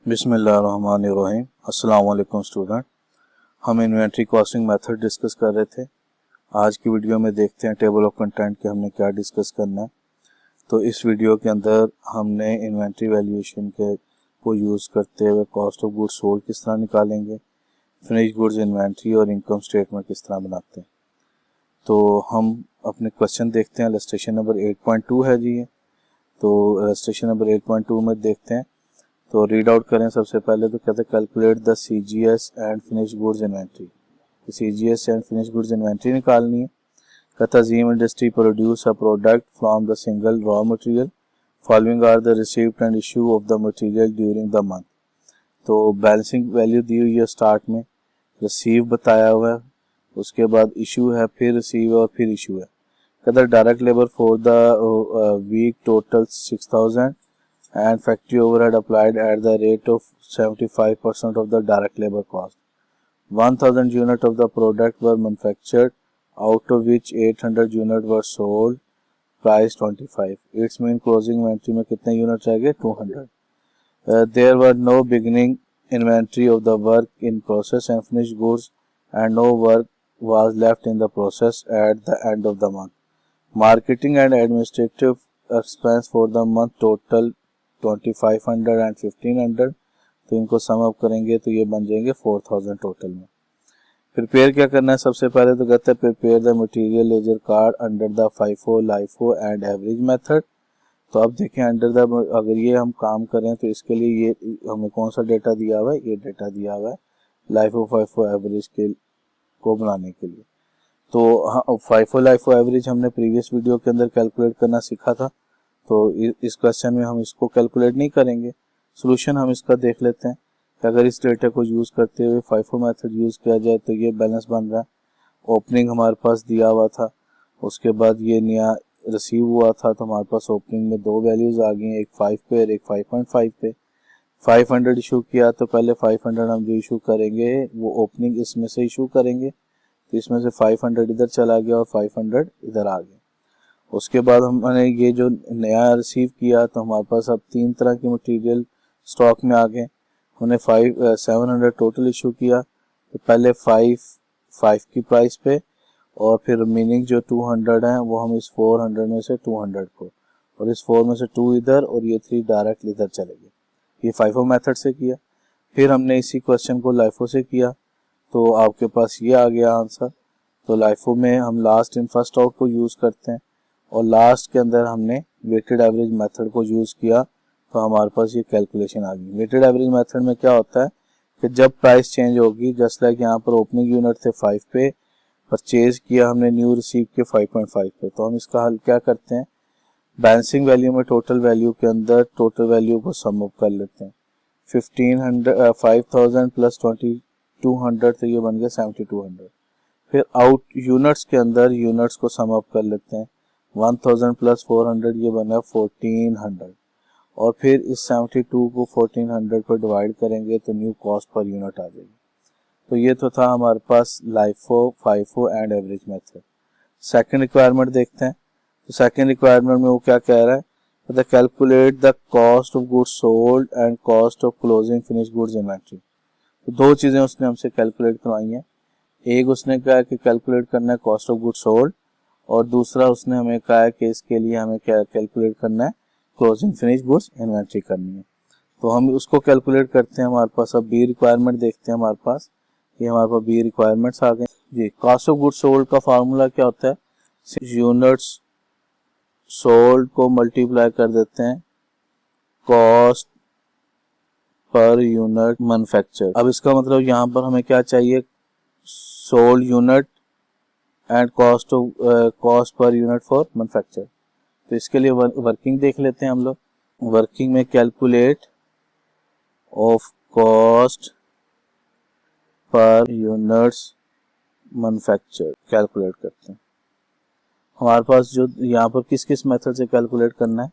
बिस्मिल्लाहिर्रहमानिर्रहीम। अस्सलाम वालेकुम स्टूडेंट। हम इन्वेंट्री कॉस्टिंग मेथड डिस्कस कर रहे थे। आज की वीडियो में देखते हैं टेबल ऑफ कंटेंट के हमने क्या डिस्कस करना है। तो इस वीडियो के अंदर हमने इन्वेंट्री वैल्यूएशन के को यूज़ करते हुए कॉस्ट ऑफ गुड्स सोल्ड किस तरह निकालेंगे, फिनिश गुड्स इन्वेंट्री और इनकम स्टेटमेंट किस तरह बनाते हैं। तो हम अपने क्वेश्चन देखते हैं। इलस्ट्रेशन नंबर 8.2 है जी ये। तो इलस्ट्रेशन नंबर 8.2 में देखते हैं। तो रीड आउट करें। सबसे पहले तो कहते हैं calculate the CGS and finish goods inventory. CGS and finish goods inventory निकालनी है। कहता Azeem industry produce a product from the single raw material, following are the received and issue of the material during the month. तो balancing value दी हुई है, start में receive बताया हुआ है, उसके बाद इशू है, फिर रिसीव है और फिर इशू है। कहता direct labour for the week total 6000 and factory overhead applied at the rate of 75% of the direct labor cost. 1000 units of the product were manufactured, out of which 800 units were sold, price 25. Its mean closing inventory में कितने unit रह गए? 200. There were no beginning inventory of the work in process and finished goods, and no work was left in the process at the end of the month. Marketing and administrative expense for the month total 2500 and 1500। तो इनको sum up करेंगे तो ये बन जाएंगे 4000 total में। Prepare क्या करना है? सबसे पहले तो कहते हैं prepare the material laser card under the FIFO, LIFO and average method. तो अब देखें अंडर द, अगर ये हम काम करें तो इसके लिए ये हमें कौन सा डेटा दिया हुआ है? ये डेटा दिया हुआ है लाइफो, फाइफो, एवरेज के को बनाने के लिए। तो हाँ, फाइफो, लाइफो, एवरेज हमने प्रीवियस वीडियो के अंदर कैलकुलेट करना सीखा था। तो इस क्वेश्चन में हम इसको कैलकुलेट नहीं करेंगे। सोल्यूशन हम इसका देख लेते हैं कि अगर इस डेटा को यूज़ करते हुए फाइफो मेथड यूज़ किया जाए तो ये बैलेंस बन रहा है। ओपनिंग हमारे पास दिया हुआ था, उसके बाद ये नया रिसीव हुआ था, तो हमारे पास ओपनिंग में दो वैल्यूज़ आ गई, एक 5 पे और एक 5.5 पे। 500 इशू किया तो पहले 500 हम जो इशू करेंगे वो ओपनिंग इसमें से इशू करेंगे, तो इसमें से 500 इधर चला गया और 500 इधर आ गया। उसके बाद हमने ये जो नया रिसीव किया तो हमारे पास अब तीन तरह की मटेरियल स्टॉक में आ गए। हमने 700 टोटल इशू किया, तो पहले 5 की प्राइस पे और फिर रिमेनिंग जो 200 है वो हम इस 400 में से 200 को, और इस 4 में से 2 इधर और ये 3 डायरेक्ट इधर चले गए। ये फाइफो मेथड से किया। फिर हमने इसी क्वेश्चन को लाइफो से किया, तो आपके पास ये आ गया आंसर। तो लाइफो में हम लास्ट इन फर्स्ट आउट को यूज़ करते हैं और लास्ट के अंदर हमने वेटेड एवरेज मेथड को यूज़ किया, तो हमारे पास ये कैलकुलेशन आ गई। वेटेड एवरेज मेथड में क्या होता है कि जब प्राइस चेंज होगी, जस्ट लाइक यहाँ पर ओपनिंग यूनिट थे 5 पे, परचेज किया हमने न्यू रिसीव के 5.5 पे, तो हम इसका हल क्या करते हैं? बैलेंसिंग वैल्यू में टोटल वैल्यू के अंदर टोटल वैल्यू को सम अप कर लेते हैं। 5000 प्लस 2200, तो ये बन गया 7200। फिर आउट यूनिट्स के अंदर यूनिट्स को सम अप कर लेते हैं। 1000 प्लस 400 ये बना 1400, और फिर इस 72 को 1400 पर डिवाइड करेंगे तो न्यू कॉस्ट पर यूनिट आ जाएगी। तो ये तो था हमारे पास LIFO, FIFO and average method. Second requirement देखते हैं। तो सेकंड रिक्वायरमेंट में वो क्या कह रहा है? तो calculate the cost of goods sold and cost of closing finish goods inventory. तो दो चीज़ें उसने हमसे कैलकुलेट करवाई हैं। एक उसने कहा कि कैलकुलेट करना है कॉस्ट ऑफ गुड्स सोल्ड, और दूसरा उसने हमें कहा है कि इसके लिए हमें क्या कैलकुलेट करना है? क्लोजिंग फिनिश गुड्स इन्वेंट्री करनी है। तो हम उसको कैलकुलेट करते हैं। हमारे पास अब बी रिक्वायरमेंट देखते हैं। हमारे पास बी रिक्वायरमेंट्स आ गए जी। कॉस्ट ऑफ गुड्स सोल्ड का फार्मूला क्या होता है? यूनिट्स सोल्ड को मल्टीप्लाई कर देते हैं कॉस्ट पर यूनिट मैन्युफैक्चर। अब इसका मतलब यहाँ पर हमें क्या चाहिए? Sold unit and cost per unit for manufacture. तो इसके लिए वर्किंग देख लेते हैं हम लोग। वर्किंग में calculate of cost per units manufacture calculate करते हैं। हमारे पास जो यहाँ पर किस किस मेथड से कैलकुलेट करना है?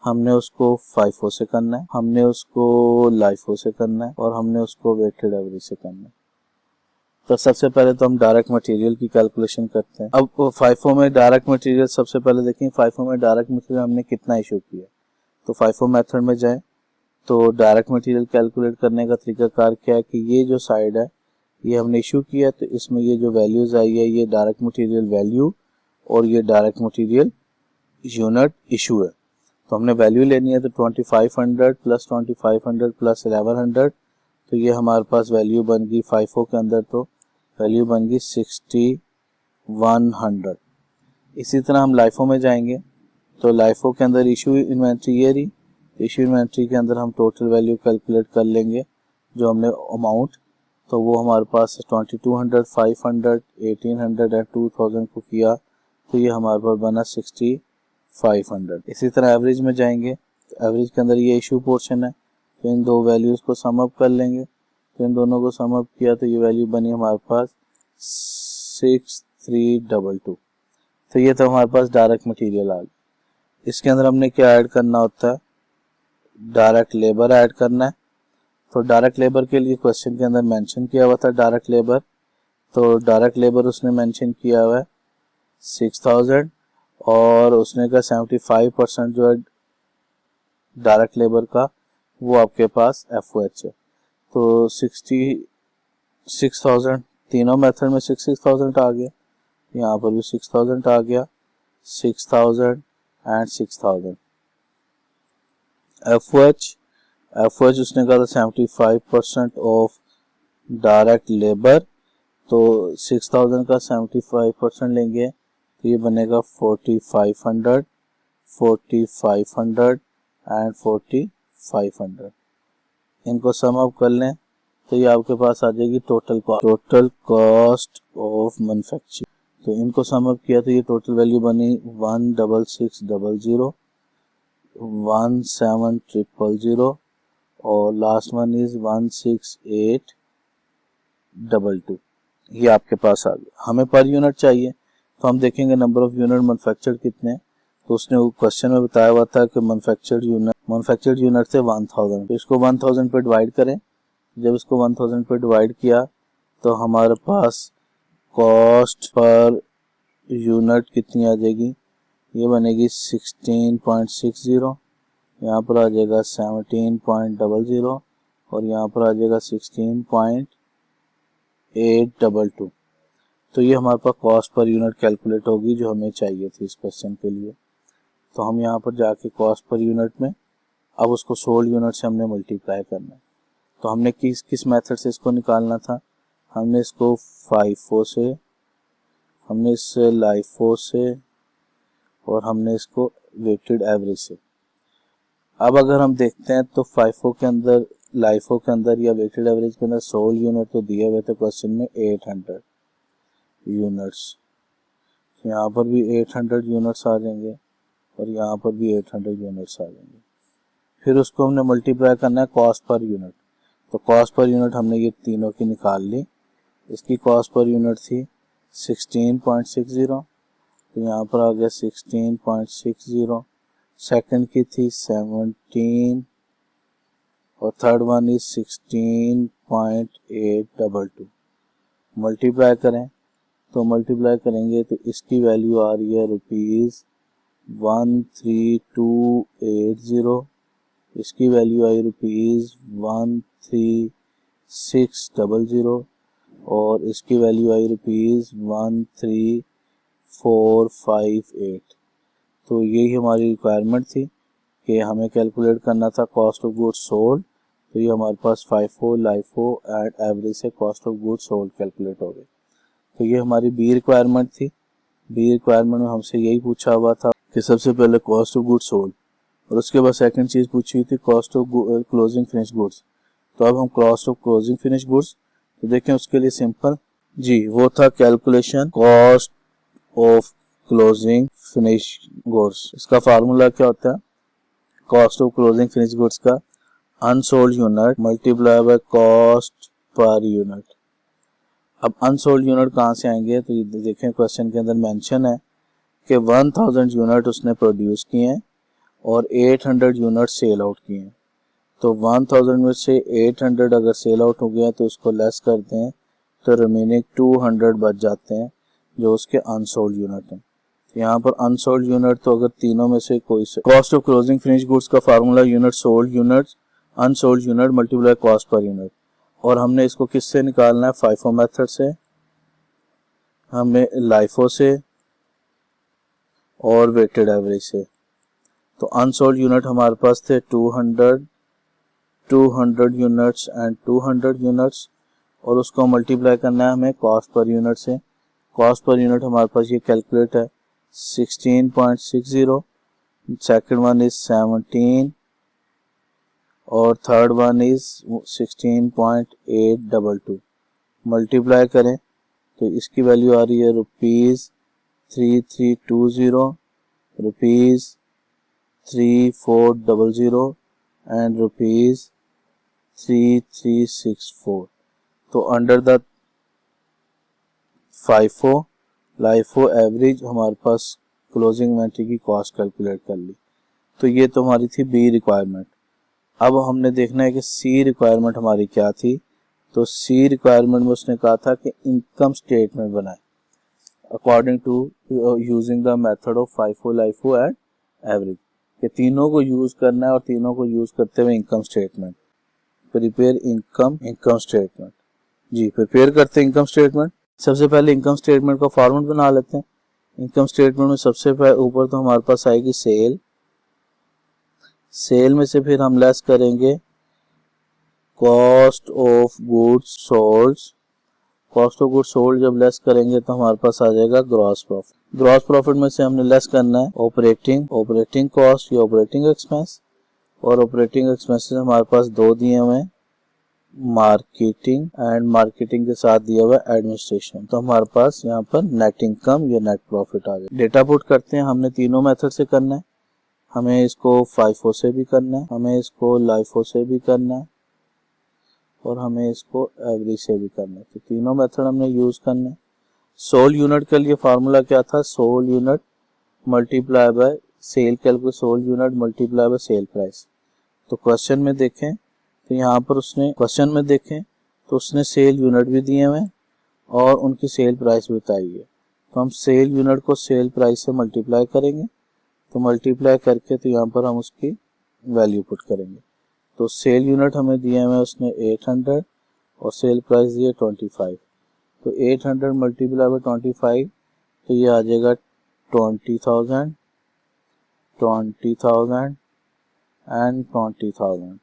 हमने उसको फाइफो से करना है, हमने उसको लाइफो से करना है, और हमने उसको वेटेड एवरेज से करना है। तो सबसे पहले तो हम डायरेक्ट मटेरियल की कैलकुलेशन करते हैं। अब फाइफो में डायरेक्ट मटेरियल, सबसे पहले देखें फाइफो में डायरेक्ट मटेरियल हमने कितना इशू किया। तो फाइफो मेथड में जाएं तो डायरेक्ट मटेरियल कैलकुलेट करने का तरीकाकार क्या है कि ये जो साइड है ये हमने इशू किया, तो इसमें ये जो वैल्यूज आई है ये डायरेक्ट मटेरियल वैल्यू और ये डायरेक्ट मटेरियल यूनिट इशू है। तो हमने वैल्यू लेनी है, तो 2500 प्लस 2500 प्लस 1100, तो ये हमारे पास वैल्यू बन गई FIFO के अंदर, तो वैल्यू बन गई 6100। इसी तरह हम लाइफो में जाएंगे, तो लाइफो के अंदर इशू इन्वेंट्री ये रही, इशू इन्वेंट्री के अंदर हम टोटल वैल्यू कैलकुलेट कर लेंगे जो हमने अमाउंट, तो वो हमारे पास 2200, 500, 1800 एंड 2000 को किया, तो ये हमारे पास बना 6500। इसी तरह एवरेज में जाएंगे, तो एवरेज के अंदर ये इशू पोर्शन है, तो इन दो वैल्यूज को सम अप कर लेंगे, तो इन दोनों को सम अप किया तो ये वैल्यू बनी हमारे पास 6322। तो ये तो हमारे पास डायरेक्ट मटेरियल आ गया। इसके अंदर हमने क्या ऐड करना होता है, डायरेक्ट लेबर ऐड करना है। तो डायरेक्ट लेबर के लिए क्वेश्चन के अंदर मेंशन किया हुआ था डायरेक्ट लेबर, तो डायरेक्ट लेबर उसने मेंशन किया हुआ है 6000 और उसने कहा 75% जो है डायरेक्ट लेबर का वो आपके पास FOH है। तो 66,000 तीनों मेथड में 66,000 आ गया, यहाँ पर भी 6000 आ गया, 6000 एंड 6000। FOH उसने कहा था 75% ऑफ डायरेक्ट लेबर, तो 6000 का 75% लेंगे तो ये बनेगा 4500, 4500 एंड 4500। इनको सम अप कर लें तो ये आपके पास आ जाएगी टोटल कॉस्ट ऑफ मैन्युफैक्चरिंग। तो इनको सम अप किया तो ये टोटल वैल्यू बनी 16600, 17300 और लास्ट वन इज 16822। ये आपके पास आ गया। हमें पर यूनिट चाहिए, तो हम देखेंगे नंबर ऑफ यूनिट मैन्युफैक्चर्ड कितने, तो उसने क्वेश्चन में बताया हुआ था कि मैन्युफैक्चर्ड यूनिट से 1000, तो इसको 1000 पे डिवाइड करें। जब इसको 1000 पे डिवाइड किया तो हमारे पास कॉस्ट पर यूनिट कितनी आ जाएगी, ये बनेगी 16.60, यहाँ पर आ जाएगा 17.00 और यहाँ पर आ जाएगा 16.822। तो ये हमारे पास कॉस्ट पर यूनिट कैलकुलेट होगी जो हमें चाहिए थी इस क्वेश्चन के लिए। तो हम यहाँ पर जाके कॉस्ट पर यूनिट में अब उसको सोल्ड यूनिट से हमने मल्टीप्लाई करना है। तो हमने किस मेथड से इसको निकालना था, हमने इसको FIFO से, हमने इससे LIFO से और हमने इसको वेटेड एवरेज से। अब अगर हम देखते हैं तो FIFO के अंदर, LIFO के अंदर या वेटेड एवरेज के अंदर सोल्ड यूनिट तो दिए हुए थे क्वेश्चन में 800 यूनिट्स, यहाँ पर भी 800 यूनिट्स आ जाएंगे और यहाँ पर भी 800 यूनिट्स आ जाएंगे। फिर उसको हमने मल्टीप्लाई करना है कॉस्ट पर यूनिट, तो कॉस्ट पर यूनिट हमने ये तीनों की निकाल ली। इसकी कॉस्ट पर यूनिट थी 16.60, तो यहाँ पर आ गया 16.60, सेकंड की थी 17 और थर्ड वन इज 16.822। मल्टीप्लाई करें, तो मल्टीप्लाई करेंगे तो इसकी वैल्यू आ रही है ₹13280, इसकी वैल्यू आई ₹13600 और इसकी वैल्यू आई ₹13458। तो यही हमारी रिक्वायरमेंट थी कि हमें कैलकुलेट करना था कॉस्ट ऑफ गुड्स सोल्ड। तो ये हमारे पास FIFO, LIFO एंड एवरेज से cost of goods sold calculate हो गए। तो ये हमारी बी रिक्वायरमेंट थी। बी रिक्वायरमेंट में हमसे यही पूछा हुआ था कि सबसे पहले कॉस्ट ऑफ गुड्स सोल्ड और उसके बाद सेकंड चीज पूछी हुई थी cost of closing finish goods. तो अब हम cost of closing finish goods, तो देखें उसके लिए सिंपल जी वो था calculation cost of closing finish goods. इसका फार्मूला क्या होता है, cost of closing finish goods का unsold unit multiply by cost per unit. अब अनसोल्ड यूनिट कहाँ से आएंगे, तो ये देखें क्वेश्चन के अंदर मेंशन है कि 1000 यूनिट उसने प्रोड्यूस किए हैं और 800 यूनिट सेल आउट किए हैं। तो 1000 में से 800 अगर सेल आउट हो गया तो उसको लेस करते हैं तो रिमेनिंग 200 बच जाते हैं जो उसके अनसोल्ड यूनिट हैं। तो यहाँ पर अनसोल्ड यूनिट तो अगर तीनों में से कोई से, cost of closing finish goods का formula unit sold units unsold unit multiply cost per unit, और हमने इसको किससे निकालना है, फाइफो मेथड से, हमें लाइफो से और वेटेड एवरेज से। तो अनसोल्ड यूनिट हमारे पास थे 200 यूनिट्स एंड 200 यूनिट्स, और उसको मल्टीप्लाई करना है हमें कॉस्ट पर यूनिट से। कॉस्ट पर यूनिट हमारे पास ये कैलकुलेट है 16.60, सेकंड वन इज 17 और थर्ड वन इज 16.822। मल्टीप्लाई करें तो इसकी वैल्यू आ रही है ₹3320, ₹3400 एंड ₹3364। तो under the FIFO LIFO average हमारे पास क्लोजिंग इन्वेंटरी की कॉस्ट कैलकुलेट कर ली। तो ये तो हमारी थी बी रिक्वायरमेंट। अब हमने देखना है कि सी रिक्वायरमेंट हमारी क्या थी। तो सी रिक्वायरमेंट में उसने कहा था कि इनकम स्टेटमेंट बनाए according to using the method of FIFO LIFO and average, कि तीनों को यूज करना है और तीनों को यूज करते हुए income statement, prepare income statement. जी प्रिपेयर करते हैं इनकम स्टेटमेंट। सबसे पहले इनकम स्टेटमेंट का फॉर्मेट बना लेते हैं। इनकम स्टेटमेंट में सबसे ऊपर तो हमारे पास आएगी सेल में से फिर हम लेस करेंगे cost of goods sold. Cost of goods sold जब लेस करेंगे तो हमारे पास आ जाएगा ग्रॉस प्रॉफिट। ग्रॉस प्रॉफिट में से हमने लेस करना है ऑपरेटिंग कॉस्ट या ऑपरेटिंग एक्सपेंस, और ऑपरेटिंग एक्सपेंसेस हमारे पास दो दिए हुए हैं, मार्केटिंग एंड मार्केटिंग के साथ दिया हुआ एडमिनिस्ट्रेशन। तो हमारे पास यहाँ पर नेट इनकम या नेट प्रॉफिट आ जाए। डेटा पुट करते हैं, हमने तीनों मेथड से करना है। हमें इसको फाइफो से भी करना है, हमें इसको लाइफो से भी करना है, और हमें इसको एवरेज से भी करना है। तो तीनों मेथड हमने यूज करना है। सोल यूनिट के लिए फार्मूला क्या था, sold unit multiply by sale calculate, sold unit multiply by sale price. तो क्वेश्चन में देखें तो यहाँ पर उसने सेल यूनिट भी दिए हुए और उनकी सेल प्राइस भी बताई है। तो हम सेल यूनिट को सेल प्राइस से मल्टीप्लाई करेंगे, तो मल्टीप्लाई करके तो यहाँ पर हम उसकी वैल्यू पुट करेंगे। तो सेल यूनिट हमें दिए हुए उसने 800 और सेल प्राइस दिए 25। तो 800 मल्टीप्लाई बाय 25 तो ये आ जाएगा 20,000 एंड 20,000।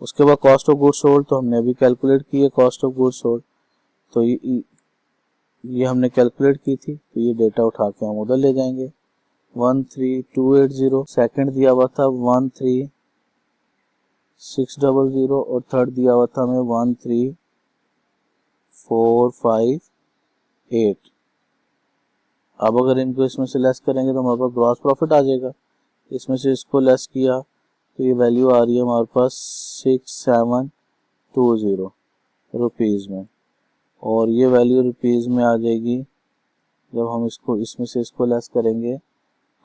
उसके बाद कॉस्ट ऑफ गुड्स सोल्ड, तो हमने अभी कैलकुलेट की है कॉस्ट ऑफ गुड्स सोल्ड। तो ये हमने कैलकुलेट की थी, तो ये डेटा उठा के हम उधर ले जाएंगे। 13,280 सेकंड दिया हुआ था 13,600 और थर्ड दिया हुआ था हमें 13,458। अब अगर इनको इसमें से लेस करेंगे तो हमारे पास ग्रॉस प्रॉफिट आ जाएगा। इसमें से इसको लेस किया तो ये वैल्यू आ रही है हमारे पास 6720 रुपीज में, और ये वैल्यू रुपीज में आ जाएगी जब हम इसको इसमें से इसको लेस करेंगे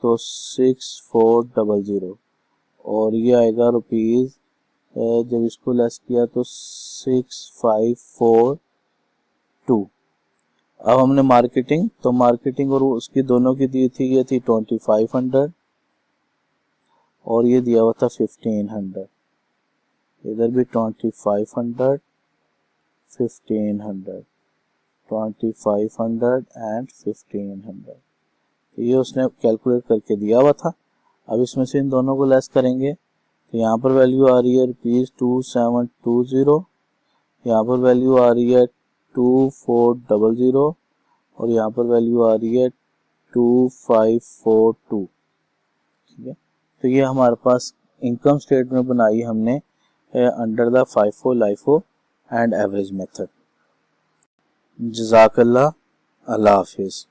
तो 6400, और ये आएगा रुपीज जब इसको लेस किया तो 6542। अब हमने मार्केटिंग और उसकी दोनों की दी थी, ये थी 2500 और ये दिया हुआ था 1500। इधर भी 2500 1500 2500 एंड 1500, ये उसने कैलकुलेट करके दिया हुआ था। अब इसमें से इन दोनों को लेस करेंगे तो यहाँ पर वैल्यू आ रही है ₹2720, यहाँ पर वैल्यू आ रही है 2400 और यहाँ पर वैल्यू आ रही है 2542। ठीक है, तो ये हमारे पास इनकम स्टेटमेंट बनाई हमने under the FIFO LIFO and average method. जज़ाकल्लाह, अल्लाह हाफिज़।